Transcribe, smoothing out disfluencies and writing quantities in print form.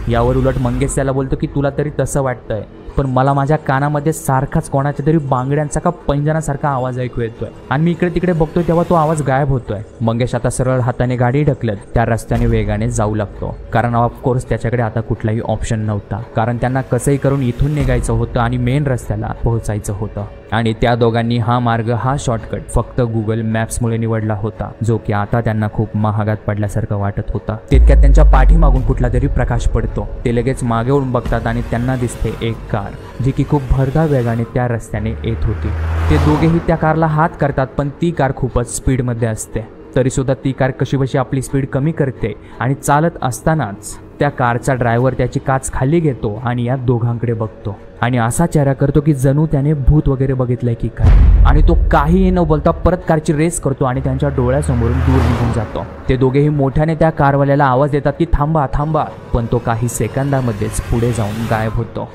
यावर उलट मंगेश त्याला बोलतो की तुला तरी तसं वाटतंय, पण मला माझ्या कानामध्ये सारखाच कोणाच्या तरी बांगड्यांचा का पैंजणासारखा आवाज ऐकू येतोय आणि मी इकडे तिकडे बघतोय तेव्हा तो आवाज गायब होतोय। मंगेश आता सरळ हाताने गाडी ढकलत त्या रस्त्याने वेगाने जाऊ लागतो, कारण ऑफकोर्स त्याच्याकडे आता कुठलाही ऑप्शन नव्हता, कारण त्यांना कसंही करून इथून निघायचं होतं आणि मेन रस्त्याला पोहोचायचं होतं। आणि त्या दोघांनी हा मार्ग, हा शॉर्टकट फक्त गुगल मॅप्समुळे निवडला होता, जो की आता त्यांना खूप महागात पडल्यासारखं वाटत होता। तितक्यात त्यांच्या पाठीमागून कुठला तरी प्रकाश पडतो। ते लगेच मागे वळून बघतात आणि त्यांना दिसते एक कार, जी की खूप भरधाव वेगाने त्या रस्त्याने येत होती। ते दोघेही त्या कारला हात करतात, पण ती कार खूपच स्पीडमध्ये असते। तरी सुद्धा ती कार कशीबशी आपली स्पीड कमी करते आणि चालत असतानाच त्या कारचा ड्रायव्हर त्याची काच खाली घेतो आणि या दोघांकडे बघतो आणि असा चेहरा करतो की जणू त्याने भूत वगैरे बघितलंय की काय, आणि तो काहीही न बोलता परत कारची रेस करतो आणि त्यांच्या डोळ्यासमोरून दूर निघून जातो। ते दोघेही मोठ्याने त्या कारवाल्याला आवाज देतात की थांबा थांबा, पण तो काही सेकंदामध्येच पुढे जाऊन गायब होतो।